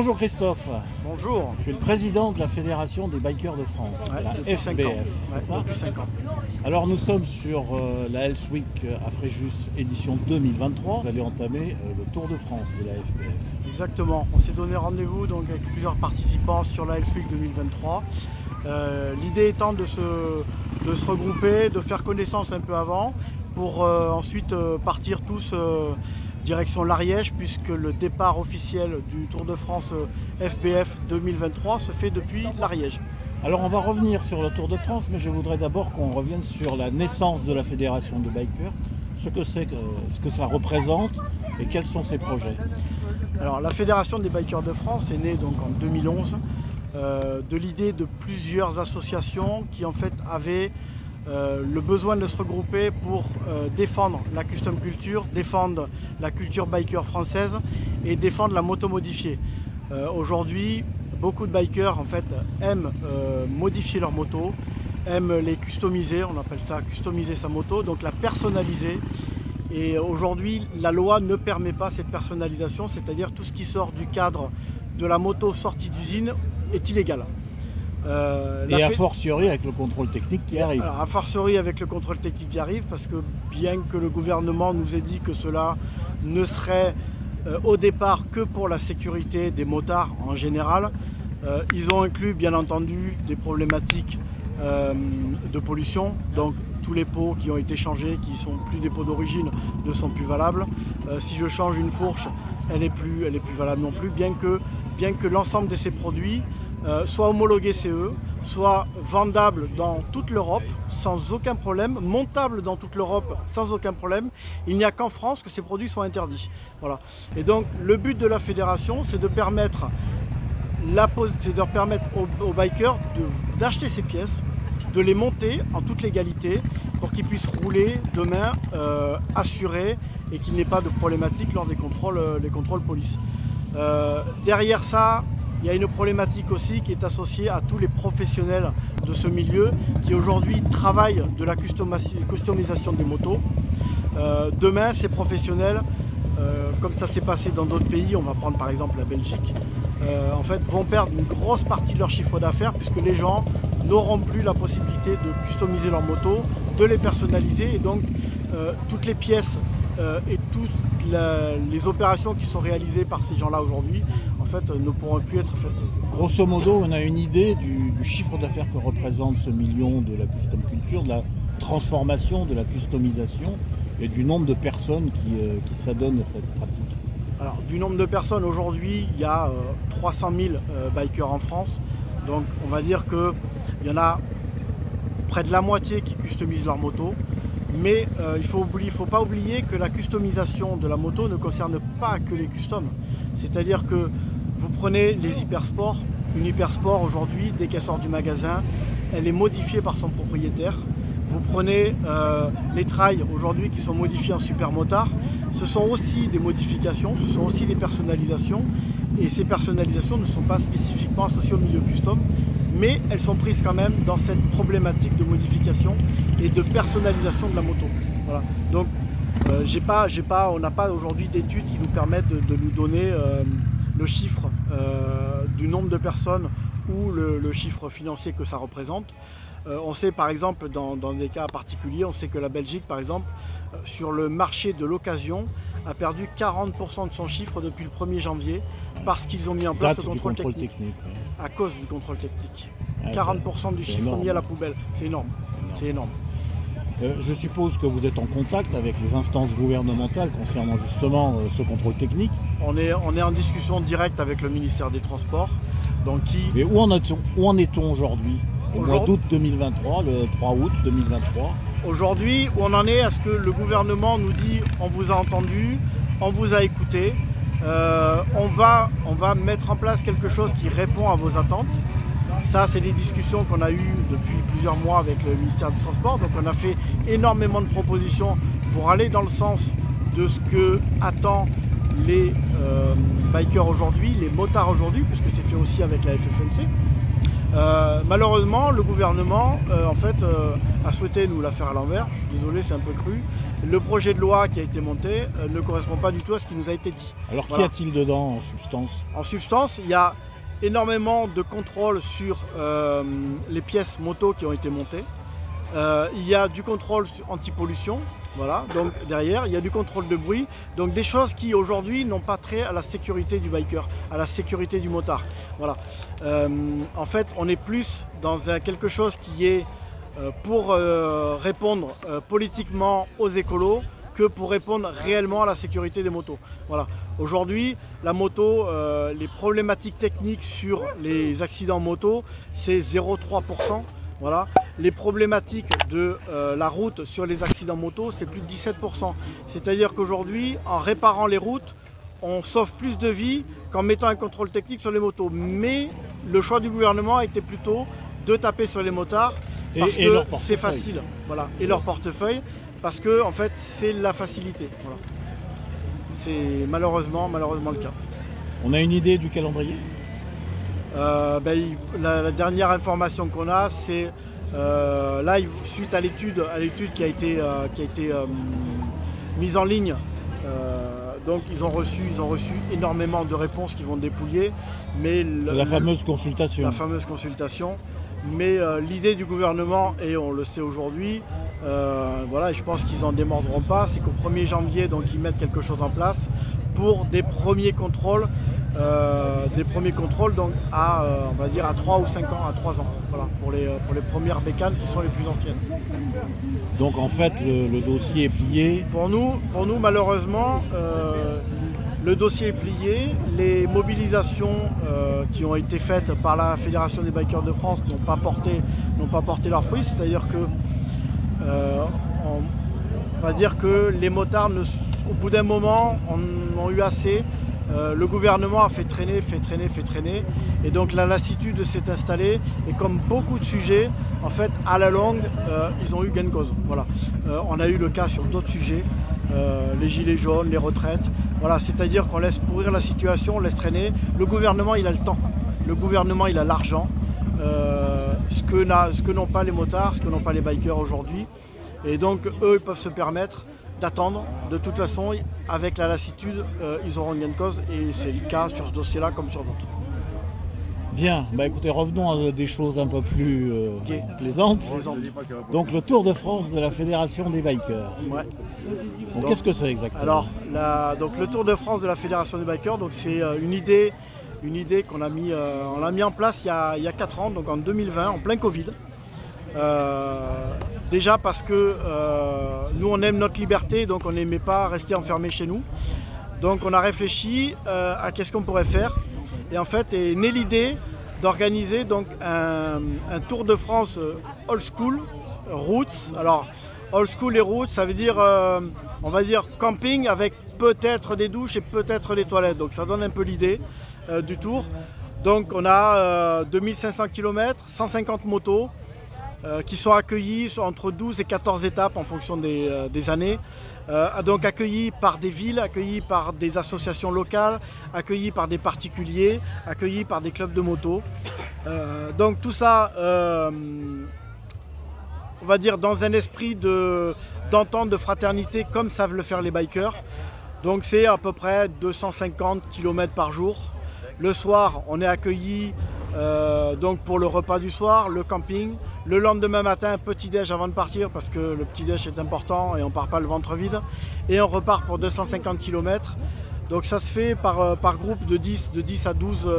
Bonjour Christophe. Bonjour. Tu es le président de la Fédération des Bikers de France, la FBF, c'est ça? Depuis 5 ans. Alors nous sommes sur la Health Week à Fréjus, édition 2023. Vous allez entamer le Tour de France de la FBF. Exactement. On s'est donné rendez-vous donc avec plusieurs participants sur la Health Week 2023. L'idée étant de se regrouper, de faire connaissance un peu avant, pour ensuite partir tous direction l'Ariège, puisque le départ officiel du Tour de France FBF 2023 se fait depuis l'Ariège. Alors on va revenir sur le Tour de France, mais je voudrais d'abord qu'on revienne sur la naissance de la Fédération de Bikers, ce que ça représente et quels sont ses projets. Alors la Fédération des Bikers de France est née donc en 2011 de l'idée de plusieurs associations qui en fait avaient le besoin de se regrouper pour défendre la custom culture, défendre la culture biker française et défendre la moto modifiée. Aujourd'hui, beaucoup de bikers en fait aiment modifier leur moto, aiment les customiser, on appelle ça customiser sa moto, donc la personnaliser. Et aujourd'hui, la loi ne permet pas cette personnalisation, c'est-à-dire tout ce qui sort du cadre de la moto sortie d'usine est illégal. Et a fortiori avec le contrôle technique qui arrive. Alors, a fortiori avec le contrôle technique qui arrive, parce que bien que le gouvernement nous ait dit que cela ne serait au départ que pour la sécurité des motards en général, ils ont inclus bien entendu des problématiques de pollution, donc tous les pots qui ont été changés, qui ne sont plus des pots d'origine, ne sont plus valables. Si je change une fourche, elle n'est plus valable non plus, bien que l'ensemble de ces produits soit homologué CE, soit vendable dans toute l'Europe sans aucun problème, montable dans toute l'Europe sans aucun problème. Il n'y a qu'en France que ces produits sont interdits. Voilà. Et donc le but de la fédération, c'est de permettre aux bikers d'acheter ces pièces, de les monter en toute légalité pour qu'ils puissent rouler demain assurés et qu'il n'y ait pas de problématique lors des contrôles police. Derrière ça, il y a une problématique aussi qui est associée à tous les professionnels de ce milieu qui aujourd'hui travaillent de la customisation des motos. Demain, ces professionnels, comme ça s'est passé dans d'autres pays, on va prendre par exemple la Belgique, en fait vont perdre une grosse partie de leur chiffre d'affaires puisque les gens n'auront plus la possibilité de customiser leurs motos, de les personnaliser et donc toutes les pièces et toutes les opérations qui sont réalisées par ces gens-là aujourd'hui en fait ne pourront plus être faites. Grosso modo, on a une idée du chiffre d'affaires que représente ce million de la custom culture, de la transformation, de la customisation et du nombre de personnes qui s'adonnent à cette pratique. Alors du nombre de personnes aujourd'hui, il y a 300 000 bikers en France, donc on va dire qu'il y en a près de la moitié qui customisent leur moto. Mais il ne faut pas oublier que la customisation de la moto ne concerne pas que les customs. C'est-à-dire que vous prenez les hypersports, une hypersport aujourd'hui, dès qu'elle sort du magasin, elle est modifiée par son propriétaire. Vous prenez les trails aujourd'hui qui sont modifiés en super motard, ce sont aussi des modifications, ce sont aussi des personnalisations. Et ces personnalisations ne sont pas spécifiquement associées au milieu custom, mais elles sont prises quand même dans cette problématique de modification et de personnalisation de la moto. Voilà. Donc on n'a pas aujourd'hui d'études qui nous permettent de nous donner le chiffre du nombre de personnes ou le chiffre financier que ça représente. On sait par exemple dans des cas particuliers, on sait que la Belgique par exemple sur le marché de l'occasion a perdu 40% de son chiffre depuis le 1er janvier parce qu'ils ont mis en place le contrôle technique. À cause du contrôle technique. 40% du chiffre énorme. Mis à la poubelle, c'est énorme. C'est énorme. Je suppose que vous êtes en contact avec les instances gouvernementales concernant justement ce contrôle technique. On est en discussion directe avec le ministère des Transports. Donc Et où en est-on aujourd'hui? Au mois d'août 2023, le 3 août 2023. Aujourd'hui, où on en est à ce que le gouvernement nous dit on vous a entendu, on vous a écouté, on va mettre en place quelque chose qui répond à vos attentes. Ça, c'est des discussions qu'on a eues depuis plusieurs mois avec le ministère des Transports. Donc on a fait énormément de propositions pour aller dans le sens de ce que attendent les bikers aujourd'hui, les motards aujourd'hui, puisque c'est fait aussi avec la FFMC. Malheureusement, le gouvernement a souhaité nous la faire à l'envers. Je suis désolé, c'est un peu cru. Le projet de loi qui a été monté ne correspond pas du tout à ce qui nous a été dit. Alors qu'y a-t-il dedans en substance? En substance, il y a énormément de contrôles sur les pièces moto qui ont été montées. Il y a du contrôle anti-pollution. Voilà, donc derrière, il y a du contrôle de bruit, donc des choses qui aujourd'hui n'ont pas trait à la sécurité du biker, à la sécurité du motard. Voilà. En fait, on est plus dans quelque chose qui est pour répondre politiquement aux écolos que pour répondre réellement à la sécurité des motos. Voilà. Aujourd'hui, la moto, les problématiques techniques sur les accidents moto, c'est 0,3%. Voilà. Les problématiques de la route sur les accidents moto, c'est plus de 17%. C'est-à-dire qu'aujourd'hui, en réparant les routes, on sauve plus de vies qu'en mettant un contrôle technique sur les motos. Mais le choix du gouvernement a été plutôt de taper sur les motards parce que c'est facile. Voilà. Et leur portefeuille, parce que en fait, c'est la facilité. Voilà. C'est malheureusement le cas. On a une idée du calendrier? La dernière information qu'on a, c'est là, suite à l'étude qui a été mise en ligne, donc ils ont reçu énormément de réponses qui vont dépouiller. Mais la fameuse consultation. La fameuse consultation. Mais l'idée du gouvernement, et on le sait aujourd'hui, voilà, et je pense qu'ils n'en démordront pas, c'est qu'au 1er janvier, donc, ils mettent quelque chose en place pour des premiers contrôles. Donc on va dire à 3 ou 5 ans, à 3 ans, voilà, pour les premières bécanes qui sont les plus anciennes. Donc en fait le dossier est plié? Pour nous malheureusement, le dossier est plié. Les mobilisations qui ont été faites par la Fédération des Bikers de France n'ont pas porté leurs fruits, c'est-à-dire que on va dire que les motards, au bout d'un moment, en ont eu assez. Le gouvernement a fait traîner, et donc la lassitude s'est installée, et comme beaucoup de sujets, en fait, à la longue, ils ont eu gain de cause. Voilà. On a eu le cas sur d'autres sujets, les gilets jaunes, les retraites, voilà, c'est-à-dire qu'on laisse pourrir la situation, on laisse traîner. Le gouvernement, il a le temps, le gouvernement, il a l'argent, ce que n'ont pas les motards, ce que n'ont pas les bikers aujourd'hui, et donc eux, ils peuvent se permettre d'attendre. De toute façon, avec la lassitude, ils auront gain de cause, et c'est le cas sur ce dossier-là comme sur d'autres. Bien, écoutez, revenons à des choses un peu plus plaisantes. Donc le Tour de France de la Fédération des Bikers. Ouais. Donc qu'est-ce que c'est exactement? Alors, donc le Tour de France de la Fédération des Bikers, donc c'est une idée qu'on a mis en place il y a 4 ans, donc en 2020, en plein Covid. Déjà parce que nous on aime notre liberté, donc on n'aimait pas rester enfermé chez nous. Donc on a réfléchi à qu'est-ce qu'on pourrait faire, et en fait est née l'idée d'organiser donc un Tour de France old school, roots. Alors old school et roots, ça veut dire on va dire camping avec peut-être des douches et peut-être des toilettes, donc ça donne un peu l'idée du tour. Donc on a 2500 km, 150 motos qui sont accueillis entre 12 et 14 étapes en fonction des années, donc accueillis par des villes, accueillis par des associations locales, accueillis par des particuliers, accueillis par des clubs de moto. Donc tout ça, on va dire dans un esprit d'entente, de fraternité, comme savent le faire les bikers. Donc c'est à peu près 250 km par jour. Le soir, on est accueillis donc pour le repas du soir, le camping. Le lendemain matin, petit déj avant de partir, parce que le petit déj est important et on ne part pas le ventre vide. Et on repart pour 250 km. Donc ça se fait par groupe de 10 à 12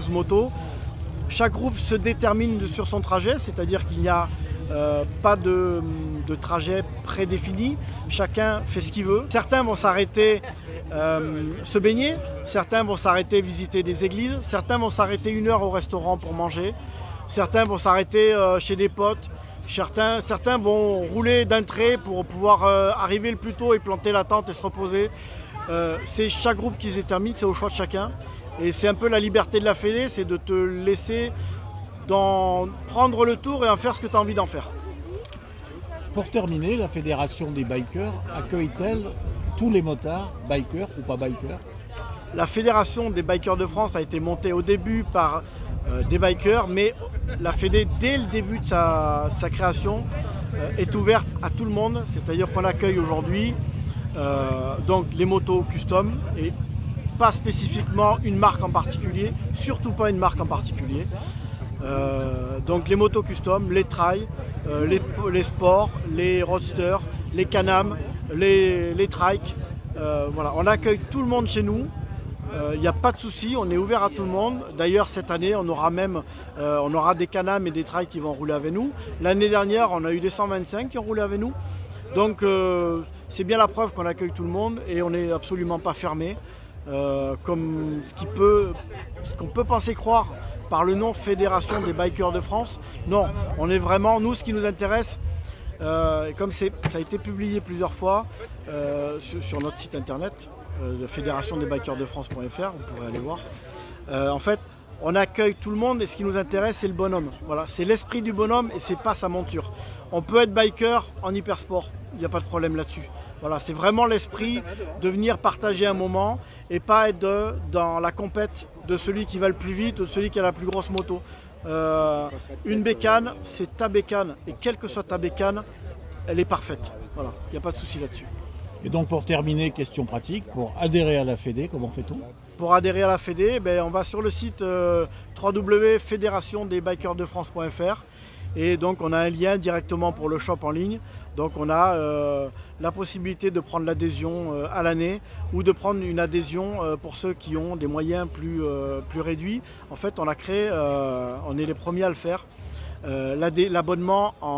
motos. Chaque groupe se détermine sur son trajet, c'est-à-dire qu'il n'y a pas de trajet prédéfini. Chacun fait ce qu'il veut. Certains vont s'arrêter se baigner, certains vont s'arrêter visiter des églises, certains vont s'arrêter 1 heure au restaurant pour manger. Certains vont s'arrêter chez des potes, certains vont rouler d'un trait pour pouvoir arriver le plus tôt et planter la tente et se reposer. C'est chaque groupe qui se détermine, c'est au choix de chacun. Et c'est un peu la liberté de la fédé, c'est de te laisser prendre le tour et en faire ce que tu as envie d'en faire. Pour terminer, la Fédération des Bikers accueille-t-elle tous les motards, bikers ou pas bikers? La Fédération des Bikers de France a été montée au début par des bikers, mais la Fédé, dès le début de sa création, est ouverte à tout le monde, c'est-à-dire qu'on accueille aujourd'hui donc les motos custom et pas spécifiquement une marque en particulier, surtout pas une marque en particulier. Donc les motos custom, les trails, les sports, les roadsters, les Can-Am, les trikes. Voilà, on accueille tout le monde chez nous. Il n'y a pas de souci, on est ouvert à tout le monde. D'ailleurs cette année on aura des Can-Am et des trails qui vont rouler avec nous. L'année dernière on a eu des 125 qui ont roulé avec nous. Donc c'est bien la preuve qu'on accueille tout le monde et on n'est absolument pas fermé. Comme ce qu'on peut penser croire par le nom Fédération des Bikers de France. Non, on est vraiment, nous ce qui nous intéresse, comme ça a été publié plusieurs fois sur notre site internet, fédérationdesbikersdefrance.fr, vous pourrez aller voir. En fait, on accueille tout le monde et ce qui nous intéresse, c'est le bonhomme. Voilà, c'est l'esprit du bonhomme et c'est pas sa monture. On peut être biker en hypersport, il n'y a pas de problème là-dessus. Voilà, c'est vraiment l'esprit de venir partager un moment et pas être dans la compète de celui qui va le plus vite ou de celui qui a la plus grosse moto. Une bécane, c'est ta bécane et quelle que soit ta bécane, elle est parfaite. Voilà, il n'y a pas de souci là-dessus. Et donc pour terminer, question pratique, pour adhérer à la Fédé, comment fait-on? Pour adhérer à la Fédé, on va sur le site www.fédérationdesbikersdefrance.fr et donc on a un lien directement pour le shop en ligne. Donc on a la possibilité de prendre l'adhésion à l'année ou de prendre une adhésion pour ceux qui ont des moyens plus réduits. En fait on a créé, on est les premiers à le faire, l'adhésion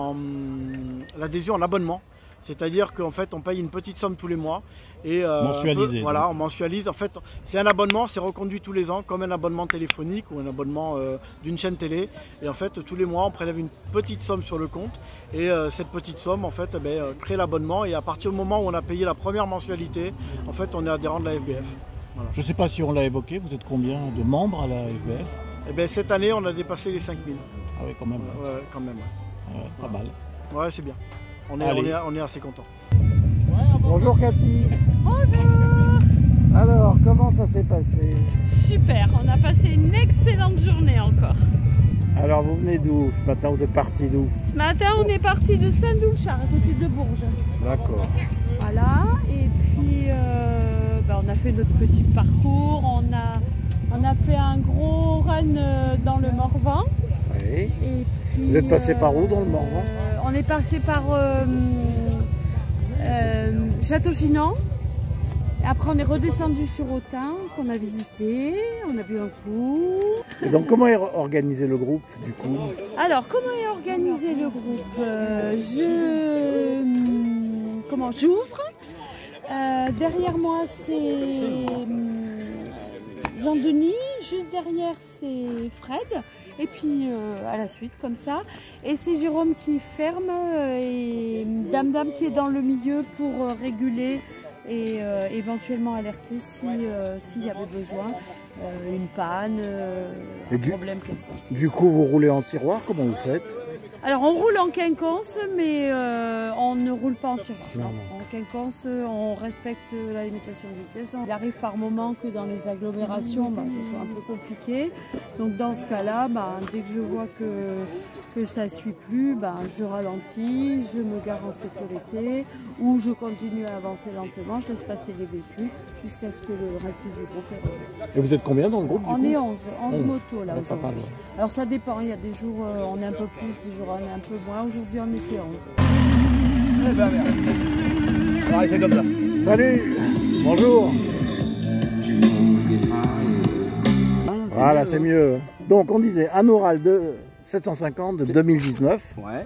en abonnement. C'est-à-dire qu'en fait on paye une petite somme tous les mois et mensualisé. Voilà, on mensualise. En fait c'est un abonnement, c'est reconduit tous les ans comme un abonnement téléphonique ou un abonnement d'une chaîne télé. Et en fait tous les mois on prélève une petite somme sur le compte et cette petite somme en fait crée l'abonnement et à partir du moment où on a payé la première mensualité, en fait on est adhérent de la FBF. Voilà. Je ne sais pas si on l'a évoqué, vous êtes combien de membres à la FBF? Cette année on a dépassé les 5000. Ah oui quand même. Ouais, quand même. Pas mal. Ouais c'est bien. On est assez content. Bonjour Cathy. Bonjour. Alors, comment ça s'est passé? Super, on a passé une excellente journée encore. Alors, vous venez d'où? Ce matin, vous êtes parti d'où? Ce matin, on est parti de Saint-Doulchard, à côté de Bourges. D'accord. Voilà, et puis on a fait notre petit parcours. On a fait un gros run dans le Morvan. Oui. Et puis, Vous êtes passé par où dans le Morvan? On est passé par Château-Chinon. Et après on est redescendu sur Autun, qu'on a visité, on a bu un coup. Et donc comment est organisé le groupe du coup? Alors comment est organisé le groupe? J'ouvre. Derrière moi c'est Jean-Denis, juste derrière c'est Fred. Et puis à la suite comme ça. Et c'est Jérôme qui ferme et Dame qui est dans le milieu pour réguler et éventuellement alerter s'il y avait besoin, une panne, un problème quelconque. Du coup vous roulez en tiroir, comment vous faites? Alors on roule en quinconce mais on ne roule pas en tiroir. Non. En quinconce on respecte la limitation de vitesse. Il arrive par moment que dans les agglomérations ce soit un peu compliqué. Donc dans ce cas-là, dès que je vois que ça ne suit plus, je ralentis, je me gare en sécurité ou je continue à avancer lentement, je laisse passer les véhicules jusqu'à ce que le reste du groupe est revenu. Et vous êtes combien dans le groupe? On est 11 motos là aujourd'hui. Ouais. Alors ça dépend, il y a des jours on est un peu plus, des jours on est un peu moins. Aujourd'hui on était 11. Eh ben merde. Ouais, c'est comme ça. Salut. Bonjour. Voilà, c'est mieux. Donc on disait un oral de 750 de 2019. Ouais.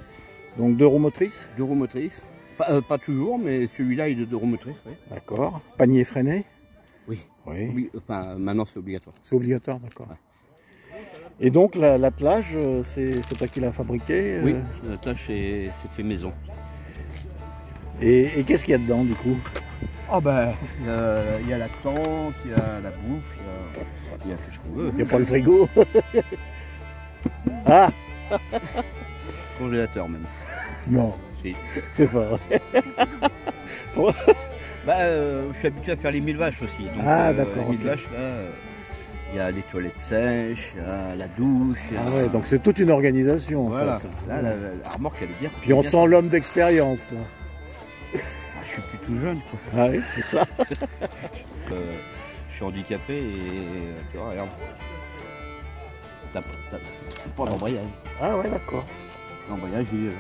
Donc 2 roues motrices. 2 roues motrices. Pas toujours, mais celui-là il est de 2 roues motrices. Oui. D'accord. Panier freiné. Oui. Oui. Enfin, maintenant c'est obligatoire. C'est obligatoire, d'accord. Ouais. Et donc l'attelage, c'est toi qui l'as fabriqué? Oui, l'attelage c'est fait maison. Et qu'est-ce qu'il y a dedans du coup? Oh il y a la tente, il y a la bouffe, il y a tout ce qu'on veut. Il n'y a pas le frigo? Ah! Congélateur même. Non, Si. c'est pas vrai. Je suis habitué à faire les 1000 vaches aussi. Donc, Ah, d'accord, Les 1000 ok. vaches là, il y a les toilettes sèches, il y a la douche. Ah ouais, donc c'est toute une organisation en Voilà. fait. Là, la remorque, elle est bien. Puis on sent l'homme d'expérience là. Je suis plus tout jeune, quoi. Ah oui, c'est ça. Je suis handicapé et tu vois, regarde. T'as pas d'embrayage. Ah ouais, d'accord. L'embrayage, il est là.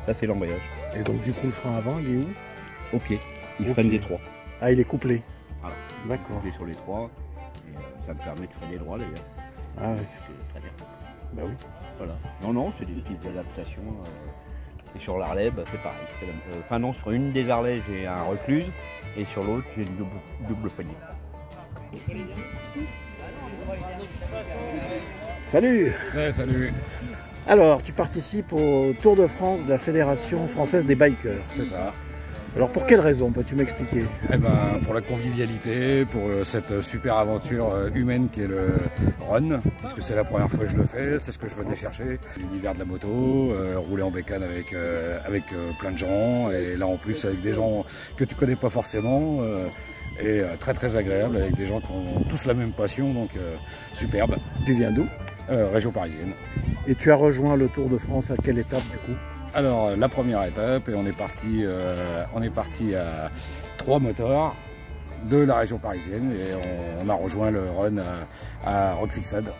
Ça, c'est l'embrayage. Et donc du coup le frein avant, il est où? Au pied. Il Au freine pied. des trois. Ah, il est couplé. Voilà. D'accord. Il est sur les trois. Et, ça me permet de freiner droit d'ailleurs. Ah oui, C'est très bien. bah oui. Voilà. Non, non, c'est des petites adaptations. Et sur l'Harley, bah, c'est pareil. Enfin non, sur une des Harley, j'ai un recluse. Et sur l'autre, j'ai une double poignée. Salut. Ouais, salut, Alors, tu participes au Tour de France de la Fédération Française des Bikers. c'est ça. Alors pour quelle raison, peux-tu m'expliquer? Eh ben, pour la convivialité, pour cette super aventure humaine qui est le run, puisque c'est la première fois que je le fais, c'est ce que je venais chercher. L'univers de la moto, rouler en bécane avec plein de gens, et là en plus avec des gens que tu connais pas forcément, et très très agréable, avec des gens qui ont tous la même passion, donc superbe. Tu viens d'où? Région parisienne. Et tu as rejoint le Tour de France à quelle étape du coup? Alors la première étape, et on est parti à 3 moteurs de la région parisienne, et on a rejoint le run à Roquefixade.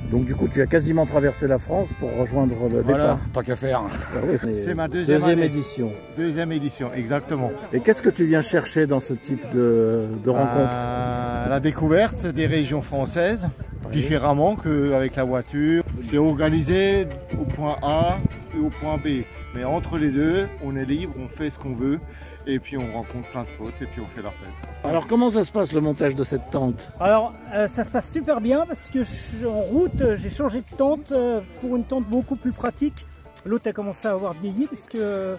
Donc du coup tu as quasiment traversé la France pour rejoindre le Voilà, départ. tant qu'à faire. Ah oui, C'est ma deuxième année. édition. Deuxième édition, exactement. Et qu'est-ce que tu viens chercher dans ce type de rencontre? La découverte des régions françaises, Oui. différemment qu'avec la voiture. C'est organisé au point A et au point B. Mais entre les deux, on est libre, on fait ce qu'on veut. Et puis on rencontre plein de potes et puis on fait la fête. Alors comment ça se passe le montage de cette tente? Alors ça se passe super bien parce que en route j'ai changé de tente pour une tente beaucoup plus pratique. L'autre a commencé à avoir vieilli parce que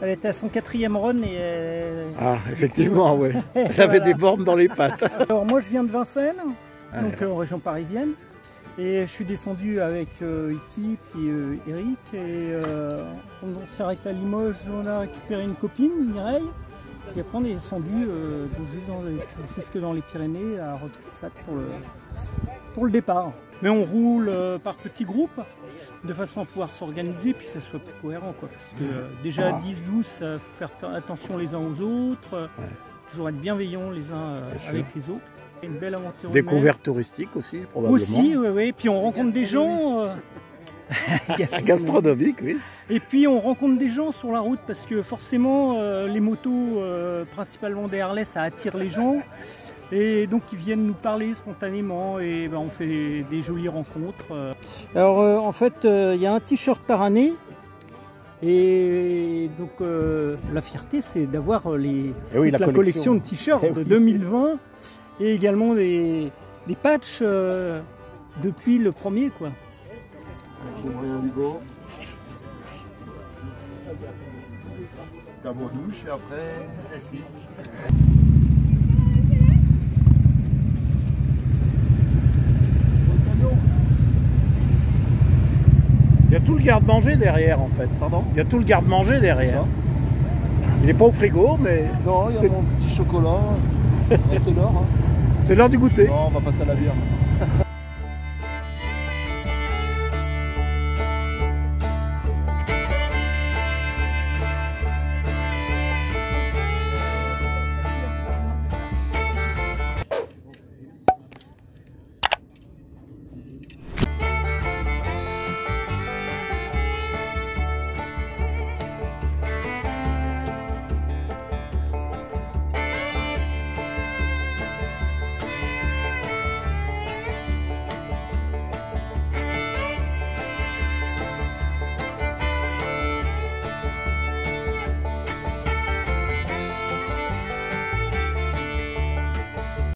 elle était à son 4e run et Ah effectivement oui. Elle avait Voilà. des bornes dans les pattes. Alors moi je viens de Vincennes, Ah, donc en région parisienne, et je suis descendu avec Iki et Eric, et on s'est arrêté à Limoges, on a récupéré une copine, Mireille, et après on est descendu jusque dans les Pyrénées à Roquefixade pour le départ. Mais on roule par petits groupes de façon à pouvoir s'organiser puis que ça soit plus cohérent, quoi. Parce que déjà à 10-12, il faut faire attention les uns aux autres, toujours être bienveillants les uns avec les autres. Une belle aventure. Découverte touristique aussi probablement. Aussi, oui. Puis on rencontre des gens. Gastronomique, oui. Et puis on rencontre des gens sur la route parce que forcément les motos, principalement des Harley, ça attire les gens. Et donc ils viennent nous parler spontanément et on fait des jolies rencontres. Alors en fait il y a un t-shirt par année. Et donc la fierté c'est d'avoir toute la collection de t-shirts de 2020 et également des patchs depuis le premier, quoi. T'as vos douches et après, ici. Il y a tout le garde-manger derrière en fait. Pardon? Il y a tout le garde-manger derrière. Il n'est pas au frigo mais... Non, il y a mon petit chocolat. C'est l'heure. Hein. C'est l'heure du goûter. Non, on va passer à la bière.